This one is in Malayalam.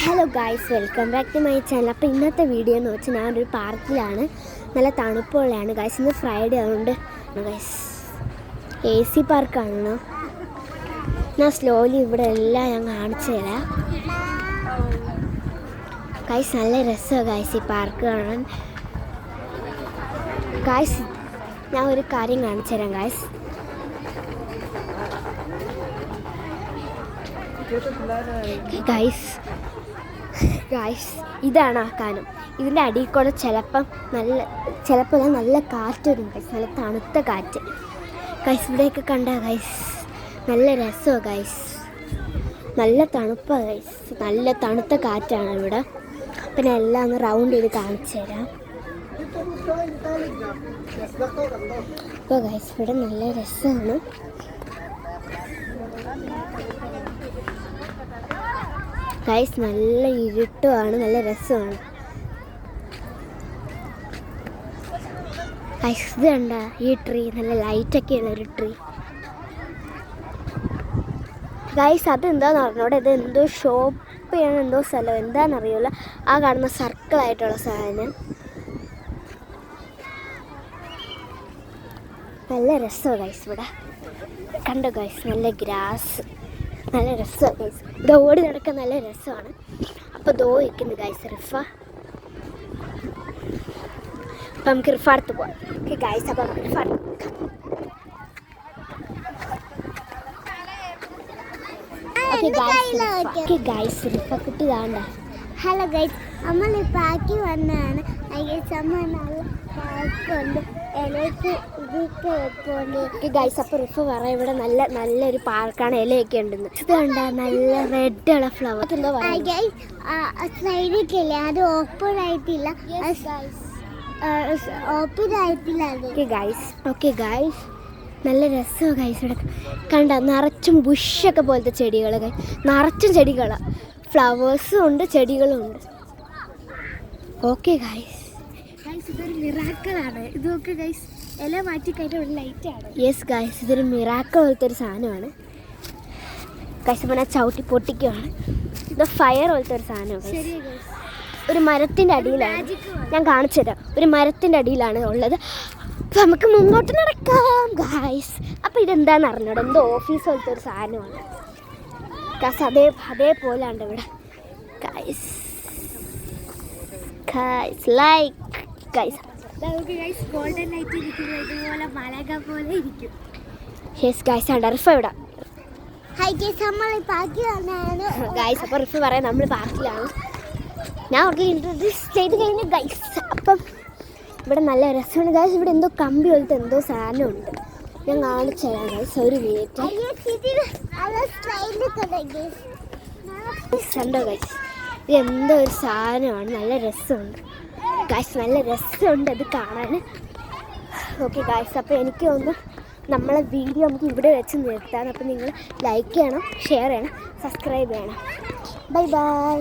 Hello guys, welcome back to my channel. അപ്പോൾ ഇന്നത്തെ വീഡിയോ എന്ന് വെച്ചാൽ ഞാനൊരു പാർക്കിലാണ്. നല്ല തണുപ്പുള്ളതാണ് ഗായ്സ്. ഇന്ന് ഫ്രൈഡേ ആയതുകൊണ്ട് ഗായ്സ് AC പാർക്കാണ്. ഞാൻ സ്ലോലി ഇവിടെ എല്ലാം ഞാൻ കാണിച്ചു തരാം ഗായ്സ്. നല്ല രസമാണ് ഗായ്സ് ഈ പാർക്ക് കാണാൻ. ഗായ്സ് ഞാൻ ഒരു കാര്യം കാണിച്ചു തരാം ഗായ്സ്. ഗായ്സ് ഇതാണ് ആ കാനം. ഇതിൻ്റെ അടിയിൽ കൂടെ ചിലപ്പോൾ നല്ല കാറ്റ് വരും ഗൈസ്. നല്ല തണുത്ത കാറ്റ് ഗൈസ്. ഇവിടെയൊക്കെ കണ്ട ഗൈസ് നല്ല രസമാണ് ഗൈസ്. നല്ല തണുപ്പാണ് ഗൈസ്. നല്ല തണുത്ത കാറ്റാണ് ഇവിടെ. പിന്നെ എല്ലാം ഒന്ന് റൗണ്ട് ചെയ്ത് കാണിച്ചു തരാം. അപ്പോൾ ഗൈസ് ഇവിടെ നല്ല രസമാണ് ഗൈസ്. നല്ല ഇരുട്ടുമാണ്, നല്ല രസമാണ് ഗൈസ്. ഇത് കണ്ട ഈ ട്രീ, നല്ല ലൈറ്റൊക്കെയുള്ള ഒരു ട്രീ ഗൈസ്. അതെന്താണെന്ന് അറിഞ്ഞോടെ, ഇത് എന്തോ ഷോപ്പ് ചെയ്യണ എന്തോ സ്ഥലം, എന്താണെന്നറിയില്ല. ആ കാണുന്ന സർക്കിളായിട്ടുള്ള സാധനം നല്ല രസമാണ് ഗൈസ്. ഇവിടെ കണ്ടോ ഗൈസ്, നല്ല ഗ്രാസ്, നല്ല രസമാണ് ഗൈസ്. ഇത് ഓടി നടക്കാൻ നല്ല രസമാണ്. അപ്പോൾ ദോ ഇരിക്കുന്നു ഗൈസ് റിഫ. അപ്പം നമുക്ക് റിഫ അടുത്ത് പോവാം. ഓക്കെ ഗൈസ്, അപ്പം നമുക്ക് റിഫ അടുത്ത് ഗൈസ് റിഫ കുട്ടി കാണണ്ട. ഹലോ ഗൈസ്, നമ്മൾ പാക്കി വന്നാണ്. അമ്മ നല്ല പാക്കുണ്ട് ഇലയ്ക്ക് ഇതൊക്കെ വെപ്പോണ്ട് ഗൈസ്. അപ്പോൾ റിഫ പറയാം ഇവിടെ നല്ലൊരു പാർക്കാണ്, ഇലയൊക്കെ ഉണ്ടെന്ന്. ഇത് കണ്ട നല്ല റെഡ് ഉള്ള ഫ്ലവർ. എന്താ പറയുക സ്ലൈഡൊക്കെയില്ലേ, അത് ഓപ്പൺ ആയിട്ടില്ല. ഓക്കെ ഗൈസ് നല്ല രസമാണ് ഗൈസ്. ഇവിടെ കണ്ട നിറച്ചും ബുഷൊക്കെ പോലത്തെ ചെടികൾ ഗൈസ്. നിറച്ചും ചെടികളാണ്, ഫ്ലവേഴ്സും ഉണ്ട് ചെടികളും ഉണ്ട്. ഓക്കെ ഗൈസ്, ഇതൊരു മിറാക്കിളാണ്. ഇതൊക്കെ ഗൈസ് ഇല മാറ്റി കഴിഞ്ഞ ഒരു ലൈറ്റാണ്. യെസ് ഗൈസ്, ഇതൊരു മിറാക്കിൾ പോലത്തെ ഒരു സാധനമാണ് ഗൈസ്. അപ്പോൾ ഞാൻ ചവിട്ടി പൊട്ടിക്കുവാണ്. ഇത് ഫയർ പോലത്തെ ഒരു സാധനമാണ്. ഒരു മരത്തിൻ്റെ അടിയിലാണ്, ഞാൻ കാണിച്ചു തരാം. ഒരു മരത്തിൻ്റെ അടിയിലാണ് ഉള്ളത്. അപ്പോൾ നമുക്ക് മുമ്പോട്ട് നടക്കാം ഗൈസ്. അപ്പോൾ ഇതെന്താണെന്ന് അറിഞ്ഞോടെ, എന്തോ ഓഫീസ് പോലത്തെ ഒരു സാധനമാണ് ഗൈസ്. അതേപോലെയാണ് ഇവിടെ guys. Like guys golden light ഇരിക്കുന്നത് ഇതുപോലെ മലക പോലെ ഇരിക്കും. യെസ് ഗൈസ്, ആണ് റിഫ ഇവിടെ. ഹൈ ഗൈസ്, നമ്മൾ പാർക്കിൽ വന്നാണ് ഗൈസ്. അപ്പോൾ റിഫ പറയാം നമ്മൾ പാർക്കിലാണ്. ഞാൻ അവർക്ക് ഇൻട്രൊഡ്യൂസ് ചെയ്ത് കഴിഞ്ഞു ഗൈസ്. അപ്പം ഇവിടെ നല്ല രസമാണ് ഗൈസ്. ഇവിടെ എന്തോ കമ്പി പോലത്തെ എന്തോ സാധനമുണ്ട്, ഞാൻ കാണിച്ചു തരാം ഗൈസ്. ഒരു മിനിറ്റ്. കണ്ടോ ഗൈസ്, ഇത് എന്തോ ഒരു സാധനമാണ്, നല്ല രസമുണ്ട് ഗൈസ്. നല്ല രസമുണ്ട് അത് കാണാൻ. ഓക്കെ ഗൈസ്, അപ്പോൾ എനിക്ക് തോന്നുന്നു നമ്മളെ വീഡിയോ നമുക്ക് ഇവിടെ വെച്ച് നിർത്താൻ. അപ്പോൾ നിങ്ങൾ ലൈക്ക് ചെയ്യണം, ഷെയർ ചെയ്യണം, സബ്സ്ക്രൈബ് ചെയ്യണം. Bye bye.